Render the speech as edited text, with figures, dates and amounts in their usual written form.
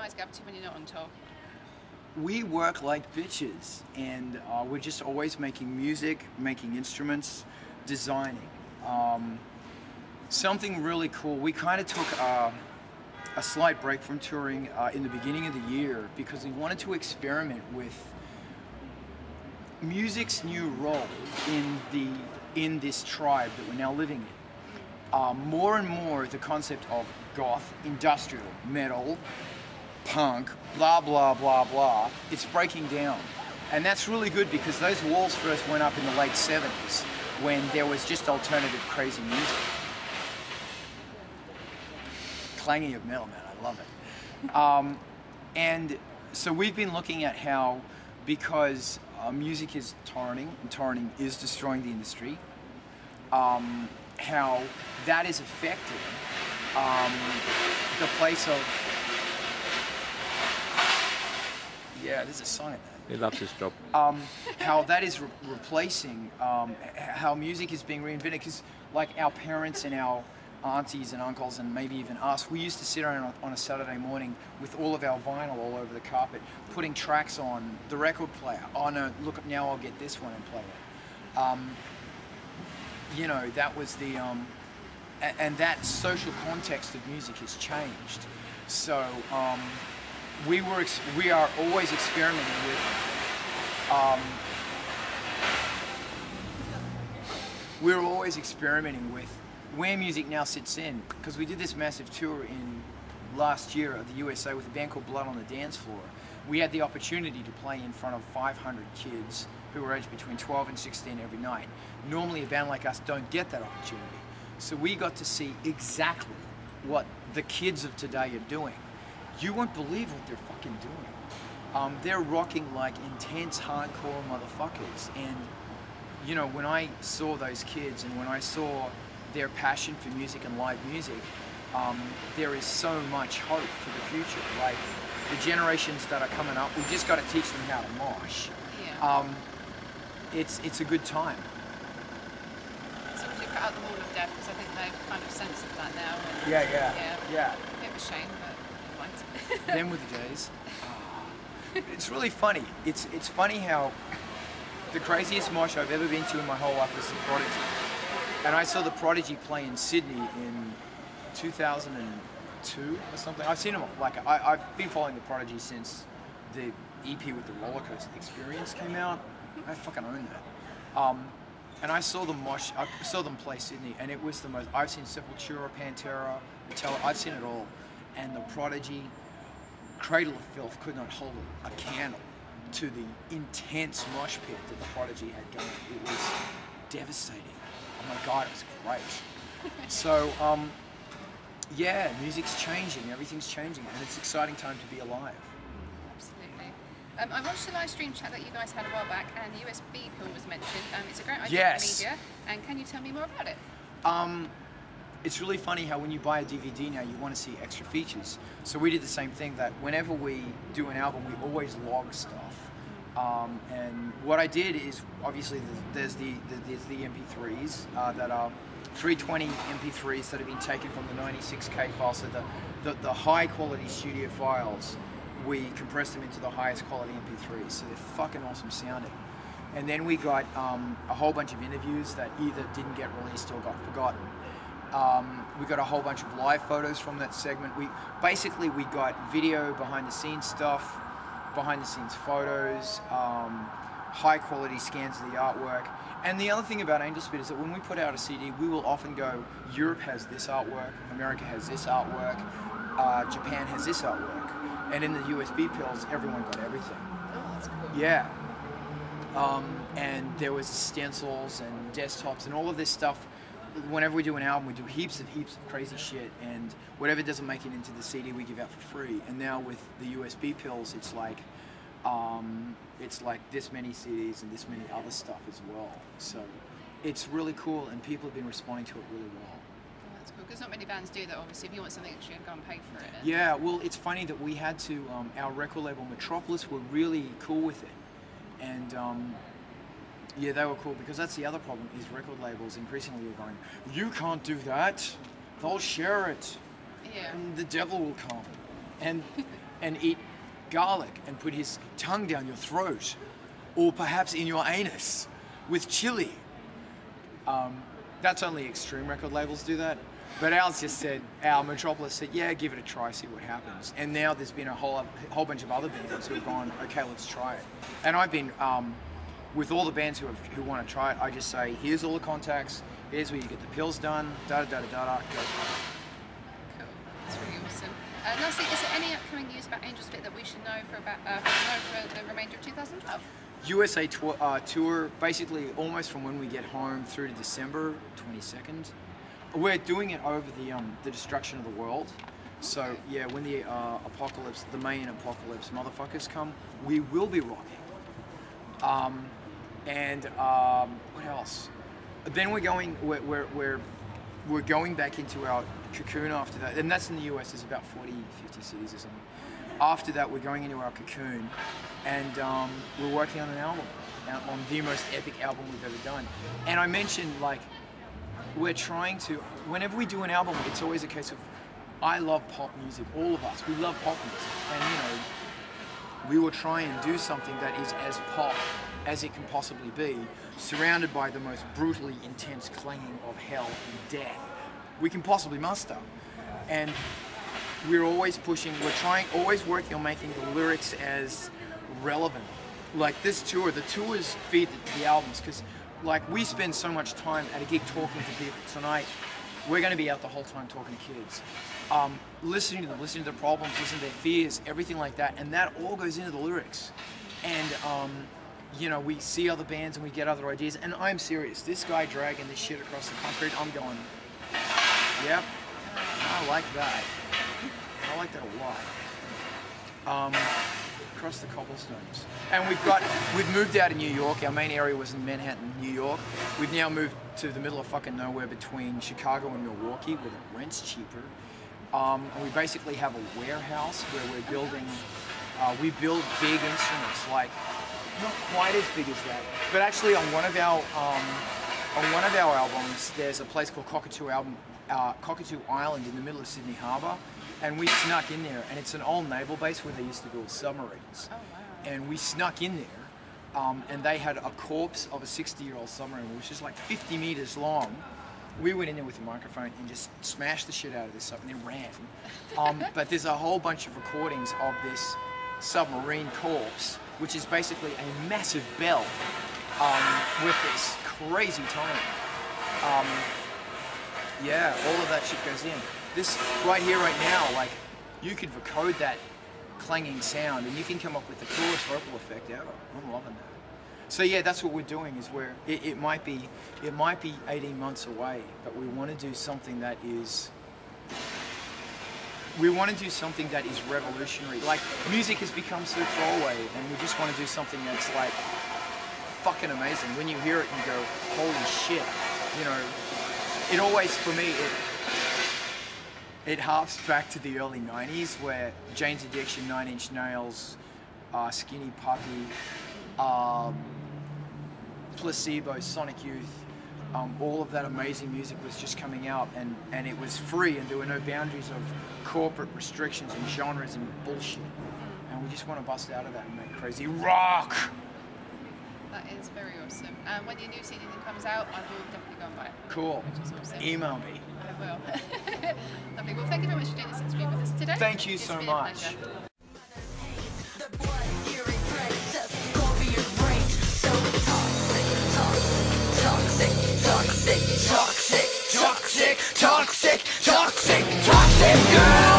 guys get up to when you're not on tour? We work like bitches, and we're just always making music, making instruments, designing. Something really cool, we kind of took a slight break from touring in the beginning of the year because we wanted to experiment with music's new role in this tribe that we're now living in. More and more the concept of goth, industrial, metal, punk, blah, blah, blah, blah, it's breaking down. And that's really good because those walls first went up in the late 70s when there was just alternative crazy music. Clanging of metal, man, I love it. And so we've been looking at how, because music is torrenting, and torrenting is destroying the industry, how that is affecting the place of... Yeah, there's a sign in that. He loves his job. How that is replacing, how music is being reinvented, because like our parents and our aunties and uncles and maybe even us, we used to sit around on a Saturday morning with all of our vinyl all over the carpet, putting tracks on the record player. Oh no, look, now I'll get this one and play it. You know, that was the, and that social context of music has changed. So we are always experimenting with we're always experimenting with where music now sits in, because we did this massive tour in last year of the USA with a band called Blood on the Dance Floor. We had the opportunity to play in front of 500 kids who were aged between 12 and 16 every night. Normally a band like us don't get that opportunity. So we got to see exactly what the kids of today are doing. You won't believe what they're fucking doing. They're rocking like intense hardcore motherfuckers. And you know, when I saw those kids and when I saw their passion for music and live music, there is so much hope for the future. Like the generations that are coming up, we've just got to teach them how to mosh. Yeah. It's a good time. So would you cut out the wall of death, because I think they've kind of censored that now. And, Yeah. A bit of a shame, but never mind. Them were the days. It's really funny. It's funny how the craziest mosh I've ever been to in my whole life was the Prodigy. And I saw the Prodigy play in Sydney in 2002 or something. I've seen them, like, I've been following the Prodigy since the EP with the Roller Coaster Experience came out. I fucking own that. And I saw them mosh, I saw them play Sydney, and it was the most, I've seen Sepultura, Pantera, Metallica, I've seen it all. And the Prodigy, Cradle of Filth could not hold a candle to the intense mosh pit that the Prodigy had going. It was devastating. Oh my God, it was great. So, yeah, music's changing, everything's changing, and it's an exciting time to be alive. Absolutely. I watched the live stream chat that you guys had a while back, and the USB pill was mentioned. It's a great idea Yes. for media, and can you tell me more about it? It's really funny how when you buy a DVD now, you want to see extra features. So we did the same thing, that whenever we do an album, we always log stuff. And what I did is, obviously, there's the MP3s that are 320 MP3s that have been taken from the 96K file. So the high quality studio files, we compress them into the highest quality MP3s. So they're fucking awesome sounding. And then we got a whole bunch of interviews that either didn't get released or got forgotten. We got a whole bunch of live photos from that segment. We got video behind the scenes stuff, behind the scenes photos, high quality scans of the artwork. And the other thing about Angelspit is that when we put out a CD, we will often go, Europe has this artwork, America has this artwork, Japan has this artwork. And in the USB pills, everyone got everything. Oh, that's cool. Yeah. And there was stencils and desktops and all of this stuff. Whenever we do an album, we do heaps of crazy shit, and whatever doesn't make it into the CD, we give out for free. And now with the USB pills, it's like this many CDs and this many other stuff as well. So it's really cool, and people have been responding to it really well. Oh, that's cool, because not many bands do that, obviously. If you want something extra, you go and pay for it. Yeah, well, it's funny that we had to, our record label Metropolis were really cool with it. And yeah, they were cool, because that's the other problem, is record labels increasingly are going, you can't do that, they'll share it, Yeah. and the devil will come. And and eat garlic and put his tongue down your throat, or perhaps in your anus with chili. That's only extreme record labels do that. But ours just said, our Metropolis said, yeah, give it a try, see what happens. And now there's been a whole bunch of other bands who have gone, okay, let's try it. And I've been, with all the bands who want to try it, I just say, here's all the contacts, here's where you get the pills done, da-da-da-da-da-da, go for it. Cool, that's really awesome. Lastly, is there any upcoming news about Angelspit that we should know for the remainder of 2012? USA tour, basically almost from when we get home through to December 22nd. We're doing it over the destruction of the world. So yeah, when the apocalypse, the main apocalypse motherfuckers come, we will be rocking. What else? Then we're going back into our cocoon after that, and that's in the US. There's about 40, 50 cities or something. After that, we're going into our cocoon, and we're working on an album, on the most epic album we've ever done. And I mentioned, like, we're trying to, whenever we do an album, it's always a case of, I love pop music, all of us, we love pop music, and you know, we will try and do something that is as pop as it can possibly be, surrounded by the most brutally intense clanging of hell and death we can possibly muster. And we're always pushing, always working on making the lyrics as relevant. Like this tour, the tours feed the albums, because like we spend so much time at a gig talking to people. Tonight, we're going to be out the whole time talking to kids, listening to them, listening to their problems, listening to their fears, everything like that, and that all goes into the lyrics. And you know, we see other bands and we get other ideas, and I'm serious. This guy dragging this shit across the concrete, I'm going, yep, I like that. I like that a lot. Across the cobblestones. And we've moved out of New York. Our main area was in Manhattan, New York. We've now moved to the middle of fucking nowhere between Chicago and Milwaukee, where the rent's cheaper. And we basically have a warehouse where we're building, we build big instruments, like, not quite as big as that, but actually on one of our albums, there's a place called Cockatoo Island in the middle of Sydney Harbour. And we snuck in there, and it's an old naval base where they used to build submarines. Oh, wow. And we snuck in there, and they had a corpse of a 60-year-old submarine, which is like 50 meters long. We went in there with a microphone and just smashed the shit out of this submarine and ran. But there's a whole bunch of recordings of this submarine corpse, which is basically a massive bell with this crazy tone. Yeah, all of that shit goes in. This right here, right now, like, you could vocode that clanging sound and you can come up with the coolest vocal effect ever. I'm loving that. So yeah, that's what we're doing, is where it might be 18 months away, but we want to do something that is, revolutionary. Like, music has become so throwaway, and we just want to do something that's like fucking amazing. When you hear it, you go, holy shit. You know, it always, for me, it harps back to the early 90s, where Jane's Addiction, 9 Inch Nails, Skinny Puppy, Placebo, Sonic Youth, all of that amazing music was just coming out, and it was free, and there were no boundaries of corporate restrictions and genres and bullshit. And we just want to bust out of that and make crazy rock! That is very awesome. And when your new CD comes out, I will definitely go and buy it. Cool. Which is awesome. Email me. I will. Lovely. Well, thank you very much for doing this interview with us today. Thank you so much. Toxic girl!